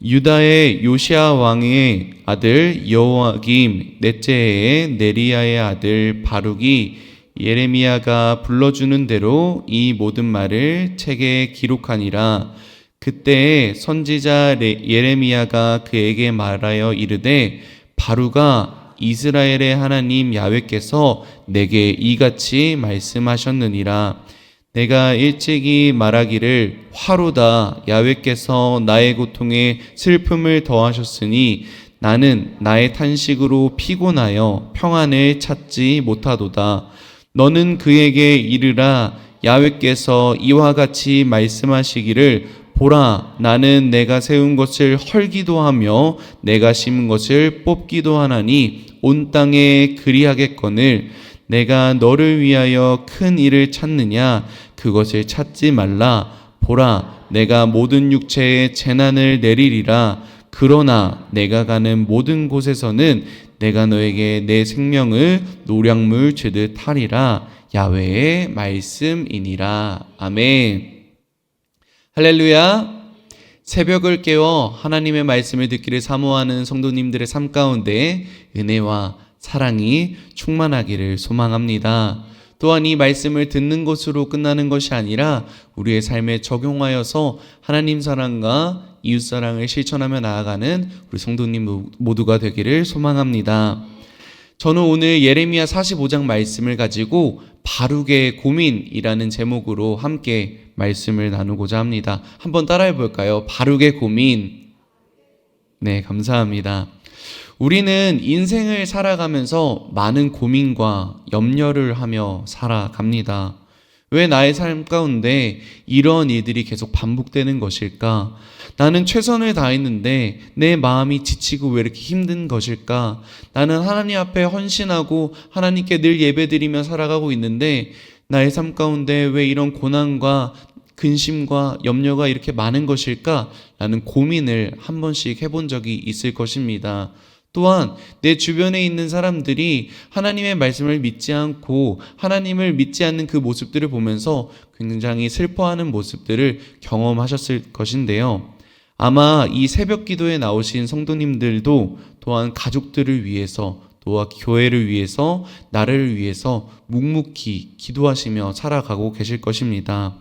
유다의 요시야 왕의 아들 여호야김 넷째 해에 네리야의 아들 바룩이 예레미야가 불러주는 대로 이 모든 말을 책에 기록하니라. 그때 선지자 예레미야가 그에게 말하여 이르되, 바룩아, 이스라엘의 하나님 야훼께서 내게 이같이 말씀하셨느니라. 내가 일찍이 말하기를 화로다, 야훼께서 나의 고통에 슬픔을 더하셨으니 나는 나의 탄식으로 피곤하여 평안을 찾지 못하도다. 너는 그에게 이르라, 야훼께서 이와 같이 말씀하시기를, 보라, 나는 내가 세운 것을 헐기도 하며 내가 심은 것을 뽑기도 하나니 온 땅에 그리하겠거늘. 내가 너를 위하여 큰 일을 찾느냐? 그것을 찾지 말라. 보라, 내가 모든 육체에 재난을 내리리라. 그러나 내가 가는 모든 곳에서는 내가 너에게 내 생명을 노량물 주듯 하리라. 야훼의 말씀이니라. 아멘. 할렐루야. 새벽을 깨워 하나님의 말씀을 듣기를 사모하는 성도님들의 삶 가운데 은혜와 사랑이 충만하기를 소망합니다. 또한 이 말씀을 듣는 것으로 끝나는 것이 아니라 우리의 삶에 적용하여서 하나님 사랑과 이웃 사랑을 실천하며 나아가는 우리 성도님 모두가 되기를 소망합니다. 저는 오늘 예레미야 45장 말씀을 가지고 바룩의 고민이라는 제목으로 함께 말씀을 나누고자 합니다. 한번 따라해 볼까요? 바룩의 고민. 네, 감사합니다. 우리는 인생을 살아가면서 많은 고민과 염려를 하며 살아갑니다. 왜 나의 삶 가운데 이런 일들이 계속 반복되는 것일까? 나는 최선을 다했는데 내 마음이 지치고 왜 이렇게 힘든 것일까? 나는 하나님 앞에 헌신하고 하나님께 늘 예배드리며 살아가고 있는데 나의 삶 가운데 왜 이런 고난과 근심과 염려가 이렇게 많은 것일까? 라는 고민을 한 번씩 해본 적이 있을 것입니다. 또한 내 주변에 있는 사람들이 하나님의 말씀을 믿지 않고 하나님을 믿지 않는 그 모습들을 보면서 굉장히 슬퍼하는 모습들을 경험하셨을 것인데요. 아마 이 새벽 기도에 나오신 성도님들도 또한 가족들을 위해서 또한 교회를 위해서 나를 위해서 묵묵히 기도하시며 살아가고 계실 것입니다.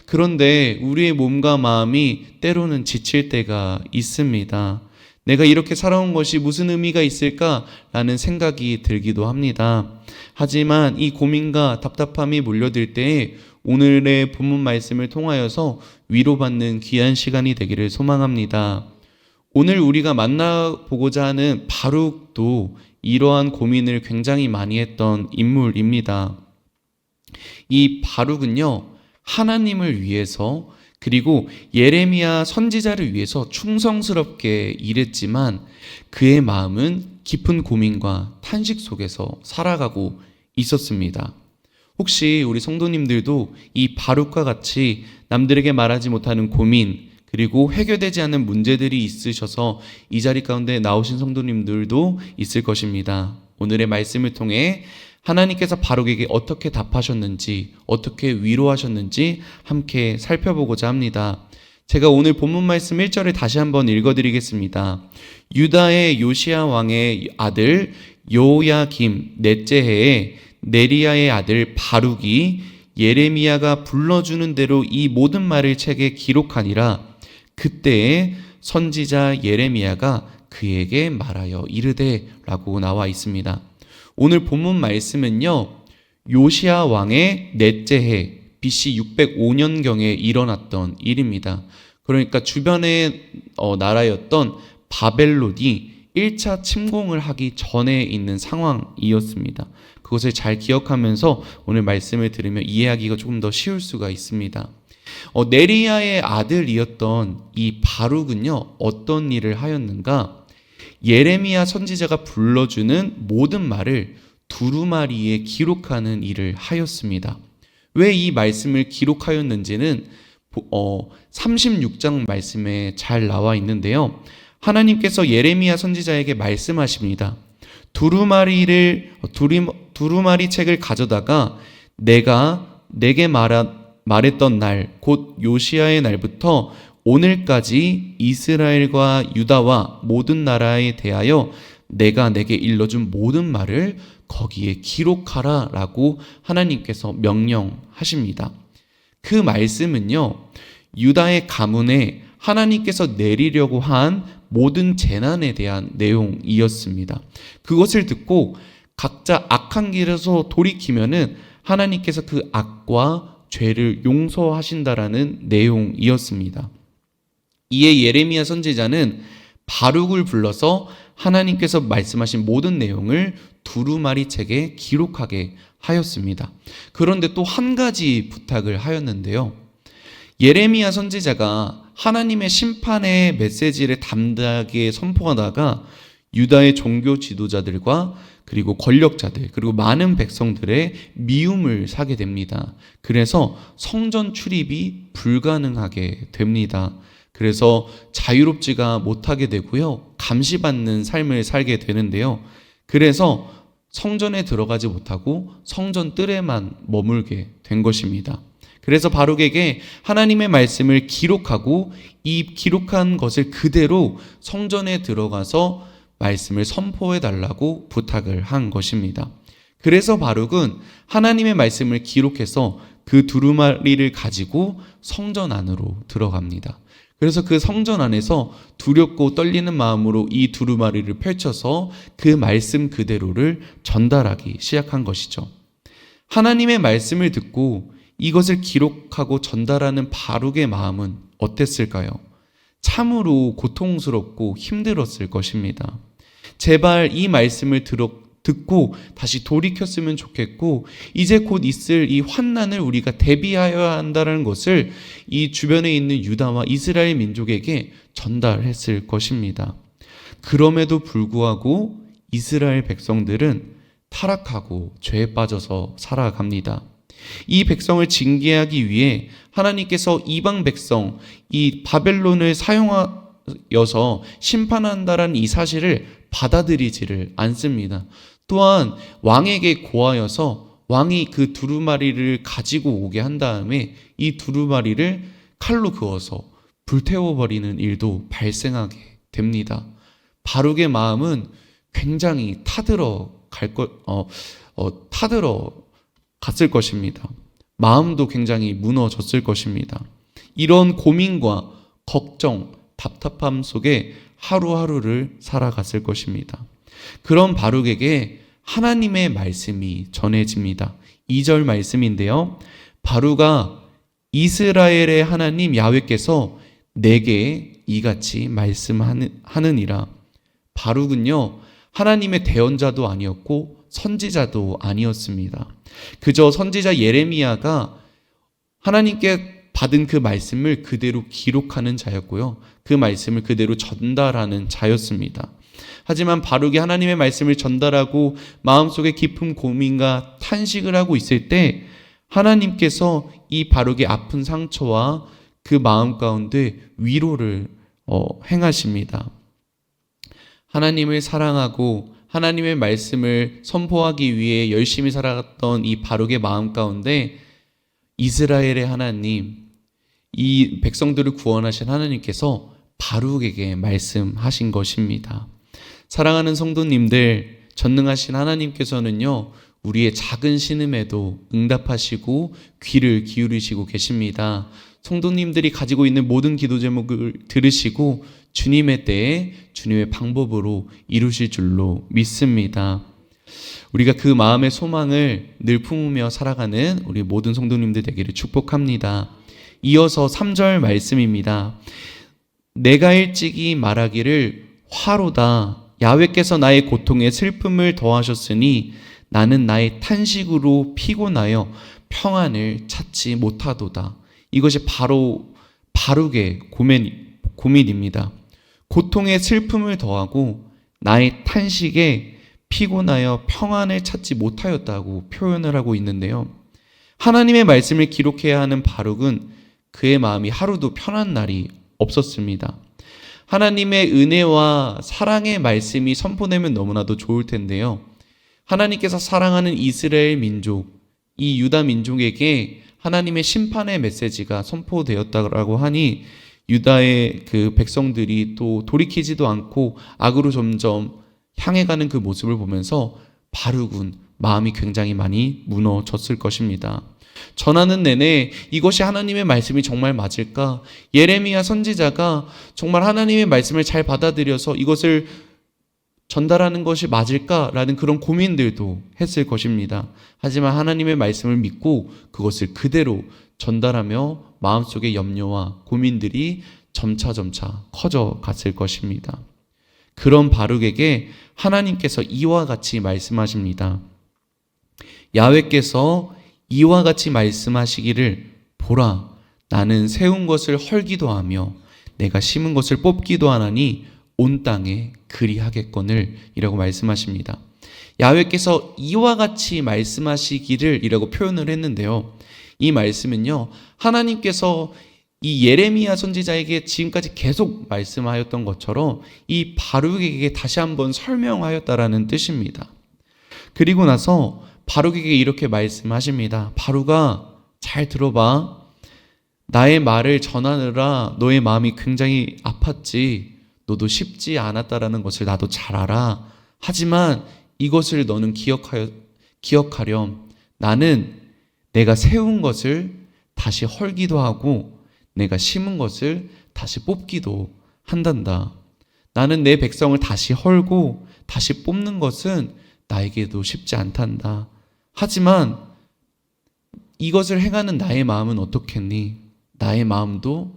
그런데 우리의 몸과 마음이 때로는 지칠 때가 있습니다. 내가 이렇게 살아온 것이 무슨 의미가 있을까라는 생각이 들기도 합니다. 하지만 이 고민과 답답함이 몰려들 때에 오늘의 본문 말씀을 통하여서 위로받는 귀한 시간이 되기를 소망합니다. 오늘 우리가 만나보고자 하는 바룩도 이러한 고민을 굉장히 많이 했던 인물입니다. 이 바룩은요, 하나님을 위해서 그리고 예레미야 선지자를 위해서 충성스럽게 일했지만 그의 마음은 깊은 고민과 탄식 속에서 살아가고 있었습니다. 혹시 우리 성도님들도 이 바룩과 같이 남들에게 말하지 못하는 고민 그리고 해결되지 않는 문제들이 있으셔서 이 자리 가운데 나오신 성도님들도 있을 것입니다. 오늘의 말씀을 통해 하나님께서 바룩에게 어떻게 답하셨는지, 어떻게 위로하셨는지 함께 살펴보고자 합니다. 제가 오늘 본문 말씀 1절을 다시 한번 읽어드리겠습니다. 유다의 요시야 왕의 아들 여호야김 넷째 해에 네리야의 아들 바룩이 예레미야가 불러주는 대로 이 모든 말을 책에 기록하니라. 그때에 선지자 예레미야가 그에게 말하여 이르되 라고 나와 있습니다. 오늘 본문 말씀은요, 요시야 왕의 넷째 해 BC 605년경에 일어났던 일입니다. 그러니까 주변의 나라였던 바벨론이 1차 침공을 하기 전에 있는 상황이었습니다. 그것을 잘 기억하면서 오늘 말씀을 들으면 이해하기가 조금 더 쉬울 수가 있습니다. 네리야의 아들이었던 이 바룩은요, 어떤 일을 하였는가? 예레미야 선지자가 불러주는 모든 말을 두루마리에 기록하는 일을 하였습니다. 왜 이 말씀을 기록하였는지는 36장 말씀에 잘 나와 있는데요. 하나님께서 예레미야 선지자에게 말씀하십니다. 두루마리 책을 가져다가 내가 내게 말했던 날, 곧 요시야의 날부터 오늘까지 이스라엘과 유다와 모든 나라에 대하여 내가 내게 일러준 모든 말을 거기에 기록하라 라고 하나님께서 명령하십니다. 그 말씀은요, 유다의 가문에 하나님께서 내리려고 한 모든 재난에 대한 내용이었습니다. 그것을 듣고 각자 악한 길에서 돌이키면은 하나님께서 그 악과 죄를 용서하신다라는 내용이었습니다. 이에 예레미야 선지자는 바룩을 불러서 하나님께서 말씀하신 모든 내용을 두루마리 책에 기록하게 하였습니다. 그런데 또 한 가지 부탁을 하였는데요. 예레미야 선지자가 하나님의 심판의 메시지를 담대하게 선포하다가 유다의 종교 지도자들과 그리고 권력자들 그리고 많은 백성들의 미움을 사게 됩니다. 그래서 성전 출입이 불가능하게 됩니다. 그래서 자유롭지가 못하게 되고요. 감시받는 삶을 살게 되는데요. 그래서 성전에 들어가지 못하고 성전 뜰에만 머물게 된 것입니다. 그래서 바룩에게 하나님의 말씀을 기록하고 이 기록한 것을 그대로 성전에 들어가서 말씀을 선포해 달라고 부탁을 한 것입니다. 그래서 바룩은 하나님의 말씀을 기록해서 그 두루마리를 가지고 성전 안으로 들어갑니다. 그래서 그 성전 안에서 두렵고 떨리는 마음으로 이 두루마리를 펼쳐서 그 말씀 그대로를 전달하기 시작한 것이죠. 하나님의 말씀을 듣고 이것을 기록하고 전달하는 바룩의 마음은 어땠을까요? 참으로 고통스럽고 힘들었을 것입니다. 제발 이 말씀을 듣고 다시 돌이켰으면 좋겠고 이제 곧 있을 이 환난을 우리가 대비하여야 한다는 것을 이 주변에 있는 유다와 이스라엘 민족에게 전달했을 것입니다. 그럼에도 불구하고 이스라엘 백성들은 타락하고 죄에 빠져서 살아갑니다. 이 백성을 징계하기 위해 하나님께서 이방 백성, 이 바벨론을 사용하여서 심판한다라는 이 사실을 받아들이지를 않습니다. 또한 왕에게 고하여서 왕이 그 두루마리를 가지고 오게 한 다음에 이 두루마리를 칼로 그어서 불태워버리는 일도 발생하게 됩니다. 바룩의 마음은 굉장히 타들어 갔을 것입니다. 마음도 굉장히 무너졌을 것입니다. 이런 고민과 걱정, 답답함 속에 하루하루를 살아갔을 것입니다. 그런 바룩에게 하나님의 말씀이 전해집니다. 2절 말씀인데요. 바룩아, 이스라엘의 하나님 야훼께서 내게 이같이 말씀하느니라. 바룩은요, 하나님의 대언자도 아니었고 선지자도 아니었습니다. 그저 선지자 예레미야가 하나님께 받은 그 말씀을 그대로 기록하는 자였고요. 그 말씀을 그대로 전달하는 자였습니다. 하지만 바룩이 하나님의 말씀을 전달하고 마음속에 깊은 고민과 탄식을 하고 있을 때 하나님께서 이 바룩의 아픈 상처와 그 마음 가운데 위로를 행하십니다. 하나님을 사랑하고 하나님의 말씀을 선포하기 위해 열심히 살아갔던 이 바룩의 마음 가운데 이스라엘의 하나님, 이 백성들을 구원하신 하나님께서 바룩에게 말씀하신 것입니다. 사랑하는 성도님들, 전능하신 하나님께서는요, 우리의 작은 신음에도 응답하시고 귀를 기울이시고 계십니다. 성도님들이 가지고 있는 모든 기도 제목을 들으시고 주님의 때에 주님의 방법으로 이루실 줄로 믿습니다. 우리가 그 마음의 소망을 늘 품으며 살아가는 우리 모든 성도님들 되기를 축복합니다. 이어서 3절 말씀입니다. 내가 일찍이 말하기를 화로다. 야훼께서 나의 고통에 슬픔을 더하셨으니 나는 나의 탄식으로 피곤하여 평안을 찾지 못하도다. 이것이 바로 바룩의 고민입니다. 고통에 슬픔을 더하고 나의 탄식에 피곤하여 평안을 찾지 못하였다고 표현을 하고 있는데요. 하나님의 말씀을 기록해야 하는 바룩은 그의 마음이 하루도 편한 날이 없었습니다. 하나님의 은혜와 사랑의 말씀이 선포되면 너무나도 좋을 텐데요. 하나님께서 사랑하는 이스라엘 민족, 이 유다 민족에게 하나님의 심판의 메시지가 선포되었다고 하니 유다의 그 백성들이 또 돌이키지도 않고 악으로 점점 향해가는 그 모습을 보면서 바룩은 마음이 굉장히 많이 무너졌을 것입니다. 전하는 내내 이것이 하나님의 말씀이 정말 맞을까? 예레미야 선지자가 정말 하나님의 말씀을 잘 받아들여서 이것을 전달하는 것이 맞을까라는 그런 고민들도 했을 것입니다. 하지만 하나님의 말씀을 믿고 그것을 그대로 전달하며 마음속의 염려와 고민들이 점차 커져 갔을 것입니다. 그런 바룩에게 하나님께서 이와 같이 말씀하십니다. 야훼께서 이와 같이 말씀하시기를 보라, 나는 세운 것을 헐기도 하며 내가 심은 것을 뽑기도 하나니 온 땅에 그리하겠거늘 이라고 말씀하십니다. 야훼께서 이와 같이 말씀하시기를 이라고 표현을 했는데요. 이 말씀은요, 하나님께서 이 예레미야 선지자에게 지금까지 계속 말씀하였던 것처럼 이 바룩에게 다시 한번 설명하였다라는 뜻입니다. 그리고 나서 바룩에게 이렇게 말씀하십니다. 바룩아, 잘 들어봐. 나의 말을 전하느라 너의 마음이 굉장히 아팠지. 너도 쉽지 않았다라는 것을 나도 잘 알아. 하지만 이것을 너는 기억하렴. 나는 내가 세운 것을 다시 헐기도 하고 내가 심은 것을 다시 뽑기도 한단다. 나는 내 백성을 다시 헐고 다시 뽑는 것은 나에게도 쉽지 않단다. 하지만 이것을 행하는 나의 마음은 어떻겠니? 나의 마음도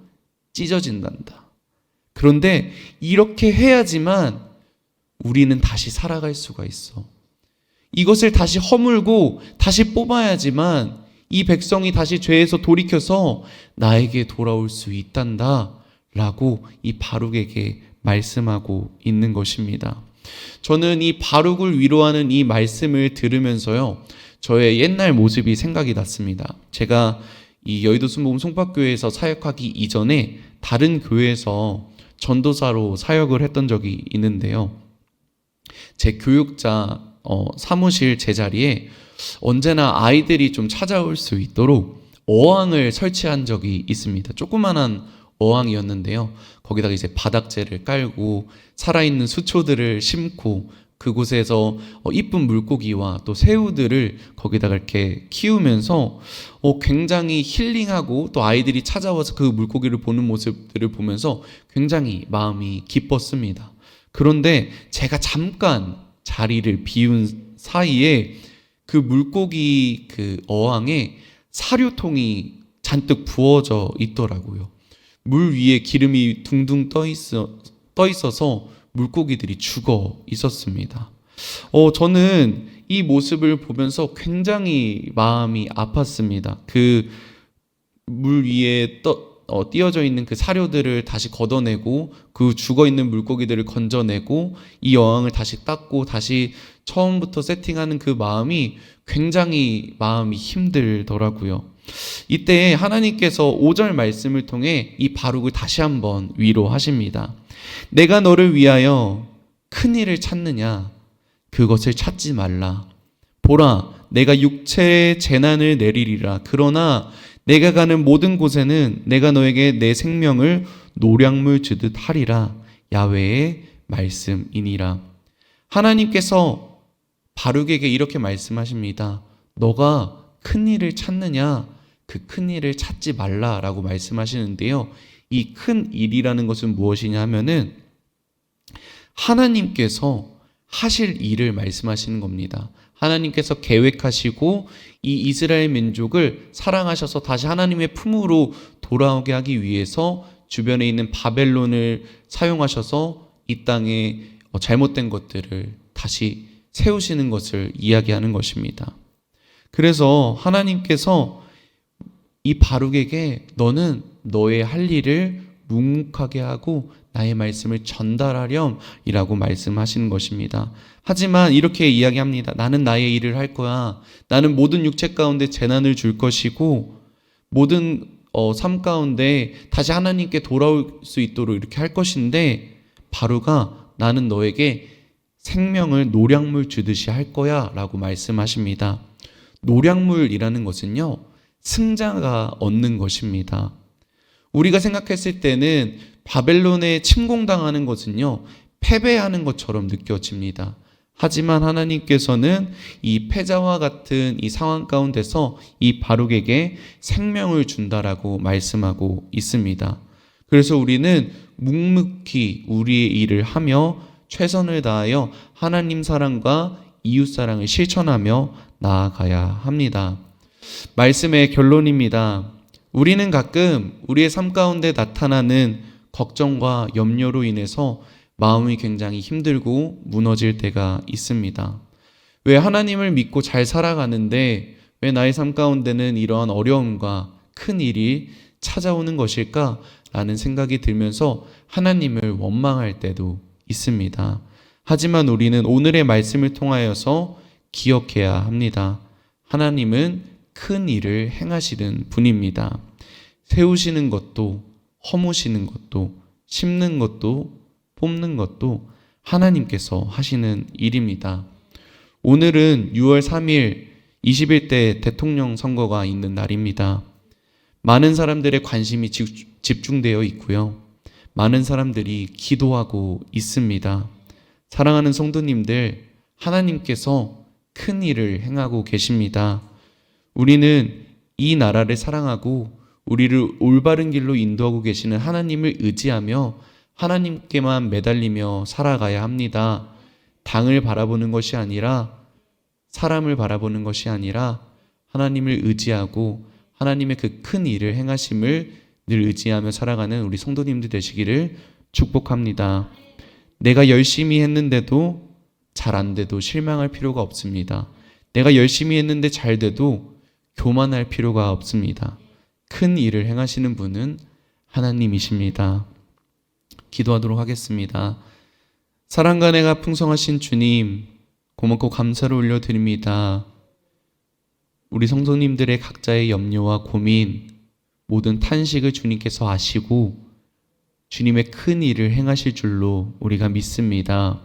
찢어진단다. 그런데 이렇게 해야지만 우리는 다시 살아갈 수가 있어. 이것을 다시 허물고 다시 뽑아야지만 이 백성이 다시 죄에서 돌이켜서 나에게 돌아올 수 있단다 라고 이 바룩에게 말씀하고 있는 것입니다. 저는 이 바룩을 위로하는 이 말씀을 들으면서요, 저의 옛날 모습이 생각이 났습니다. 제가 이 여의도 순복음 송파교회에서 사역하기 이전에 다른 교회에서 전도사로 사역을 했던 적이 있는데요. 제 교육자 사무실 제자리에 언제나 아이들이 좀 찾아올 수 있도록 어항을 설치한 적이 있습니다. 조그만한 어항이었는데요. 거기다가 이제 바닥재를 깔고 살아있는 수초들을 심고 그곳에서 이쁜 물고기와 또 새우들을 거기다가 이렇게 키우면서 굉장히 힐링하고 또 아이들이 찾아와서 그 물고기를 보는 모습들을 보면서 굉장히 마음이 기뻤습니다. 그런데 제가 잠깐 자리를 비운 사이에 그 물고기 그 어항에 사료통이 잔뜩 부어져 있더라고요. 물 위에 기름이 둥둥 떠 있어서 물고기들이 죽어 있었습니다. 저는 이 모습을 보면서 굉장히 마음이 아팠습니다. 그 물 위에 띄어져 있는 그 사료들을 다시 걷어내고 그 죽어 있는 물고기들을 건져내고 이 어항을 다시 닦고 다시 처음부터 세팅하는 그 마음이 굉장히 마음이 힘들더라고요. 이때 하나님께서 5절 말씀을 통해 이 바룩을 다시 한번 위로하십니다. 내가 너를 위하여 큰 일을 찾느냐? 그것을 찾지 말라. 보라, 내가 육체의 재난을 내리리라. 그러나 내가 가는 모든 곳에는 내가 너에게 내 생명을 노량물 주듯 하리라. 야훼의 말씀이니라. 하나님께서 바룩에게 이렇게 말씀하십니다. 너가 큰 일을 찾느냐? 그 큰 일을 찾지 말라라고 말씀하시는데요. 이 큰 일이라는 것은 무엇이냐 하면은 하나님께서 하실 일을 말씀하시는 겁니다. 하나님께서 계획하시고 이 이스라엘 민족을 사랑하셔서 다시 하나님의 품으로 돌아오게 하기 위해서 주변에 있는 바벨론을 사용하셔서 이 땅에 잘못된 것들을 다시 세우시는 것을 이야기하는 것입니다. 그래서 하나님께서 이 바룩에게 너는 너의 할 일을 묵묵하게 하고 나의 말씀을 전달하렴 이라고 말씀하시는 것입니다. 하지만 이렇게 이야기합니다. 나는 나의 일을 할 거야. 나는 모든 육체 가운데 재난을 줄 것이고 모든 삶 가운데 다시 하나님께 돌아올 수 있도록 이렇게 할 것인데 바룩아 나는 너에게 생명을 노량물 주듯이 할 거야 라고 말씀하십니다. 노량물이라는 것은요 승자가 얻는 것입니다. 우리가 생각했을 때는 바벨론에 침공당하는 것은요, 패배하는 것처럼 느껴집니다. 하지만 하나님께서는 이 패자와 같은 이 상황 가운데서 이 바룩에게 생명을 준다라고 말씀하고 있습니다. 그래서 우리는 묵묵히 우리의 일을 하며 최선을 다하여 하나님 사랑과 이웃 사랑을 실천하며 나아가야 합니다. 말씀의 결론입니다. 우리는 가끔 우리의 삶 가운데 나타나는 걱정과 염려로 인해서 마음이 굉장히 힘들고 무너질 때가 있습니다. 왜 하나님을 믿고 잘 살아가는데 왜 나의 삶 가운데는 이러한 어려움과 큰 일이 찾아오는 것일까? 라는 생각이 들면서 하나님을 원망할 때도 있습니다. 하지만 우리는 오늘의 말씀을 통하여서 기억해야 합니다. 하나님은 큰 일을 행하시는 분입니다. 세우시는 것도, 허무시는 것도, 심는 것도, 뽑는 것도 하나님께서 하시는 일입니다. 오늘은 6월 3일 21대 대통령 선거가 있는 날입니다. 많은 사람들의 관심이 집중되어 있고요. 많은 사람들이 기도하고 있습니다. 사랑하는 성도님들, 하나님께서 큰 일을 행하고 계십니다. 우리는 이 나라를 사랑하고 우리를 올바른 길로 인도하고 계시는 하나님을 의지하며 하나님께만 매달리며 살아가야 합니다. 당을 바라보는 것이 아니라, 사람을 바라보는 것이 아니라 하나님을 의지하고 하나님의 그 큰 일을 행하심을 늘 의지하며 살아가는 우리 성도님들 되시기를 축복합니다. 내가 열심히 했는데도 잘 안 돼도 실망할 필요가 없습니다. 내가 열심히 했는데 잘 돼도 교만할 필요가 없습니다. 큰 일을 행하시는 분은 하나님이십니다. 기도하도록 하겠습니다. 사랑과 은혜가 풍성하신 주님, 고맙고 감사를 올려드립니다. 우리 성도님들의 각자의 염려와 고민, 모든 탄식을 주님께서 아시고 주님의 큰 일을 행하실 줄로 우리가 믿습니다.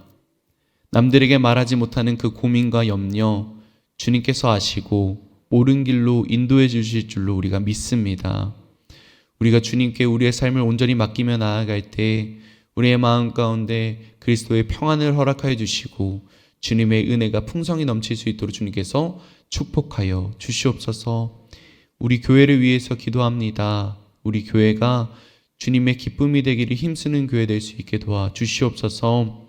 남들에게 말하지 못하는 그 고민과 염려, 주님께서 아시고 옳은 길로 인도해 주실 줄로 우리가 믿습니다. 우리가 주님께 우리의 삶을 온전히 맡기며 나아갈 때 우리의 마음 가운데 그리스도의 평안을 허락하여 주시고 주님의 은혜가 풍성히 넘칠 수 있도록 주님께서 축복하여 주시옵소서. 우리 교회를 위해서 기도합니다. 우리 교회가 주님의 기쁨이 되기를 힘쓰는 교회 될 수 있게 도와주시옵소서.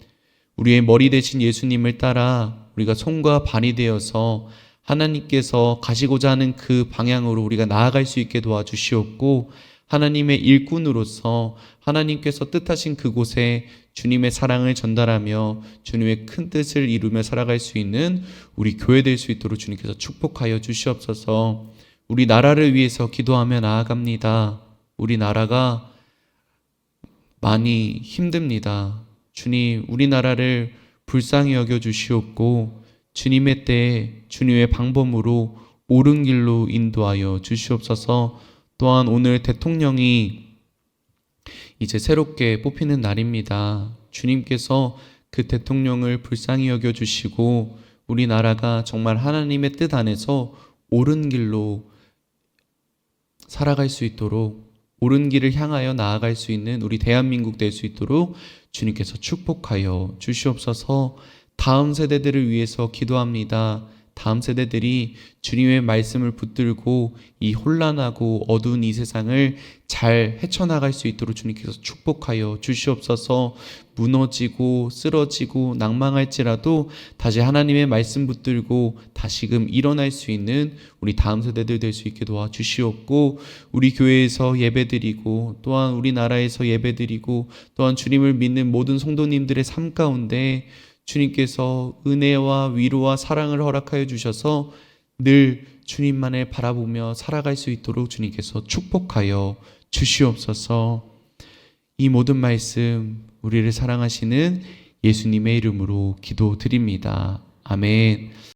우리의 머리 대신 예수님을 따라 우리가 손과 발이 되어서 하나님께서 가시고자 하는 그 방향으로 우리가 나아갈 수 있게 도와주시옵고, 하나님의 일꾼으로서 하나님께서 뜻하신 그곳에 주님의 사랑을 전달하며 주님의 큰 뜻을 이루며 살아갈 수 있는 우리 교회 될 수 있도록 주님께서 축복하여 주시옵소서. 우리 나라를 위해서 기도하며 나아갑니다. 우리 나라가 많이 힘듭니다. 주님, 우리나라를 불쌍히 여겨 주시옵고 주님의 때에 주님의 방법으로 옳은 길로 인도하여 주시옵소서. 또한 오늘 대통령이 이제 새롭게 뽑히는 날입니다. 주님께서 그 대통령을 불쌍히 여겨 주시고 우리나라가 정말 하나님의 뜻 안에서 옳은 길로 살아갈 수 있도록, 옳은 길을 향하여 나아갈 수 있는 우리 대한민국 될 수 있도록 주님께서 축복하여 주시옵소서. 다음 세대들을 위해서 기도합니다. 다음 세대들이 주님의 말씀을 붙들고 이 혼란하고 어두운 이 세상을 잘 헤쳐나갈 수 있도록 주님께서 축복하여 주시옵소서. 무너지고 쓰러지고 낭망할지라도 다시 하나님의 말씀 붙들고 다시금 일어날 수 있는 우리 다음 세대들 될 수 있게 도와주시옵고, 우리 교회에서 예배드리고 또한 우리나라에서 예배드리고 또한 주님을 믿는 모든 성도님들의 삶 가운데 주님께서 은혜와 위로와 사랑을 허락하여 주셔서 늘 주님만을 바라보며 살아갈 수 있도록 주님께서 축복하여 주시옵소서. 이 모든 말씀 우리를 사랑하시는 예수님의 이름으로 기도드립니다. 아멘.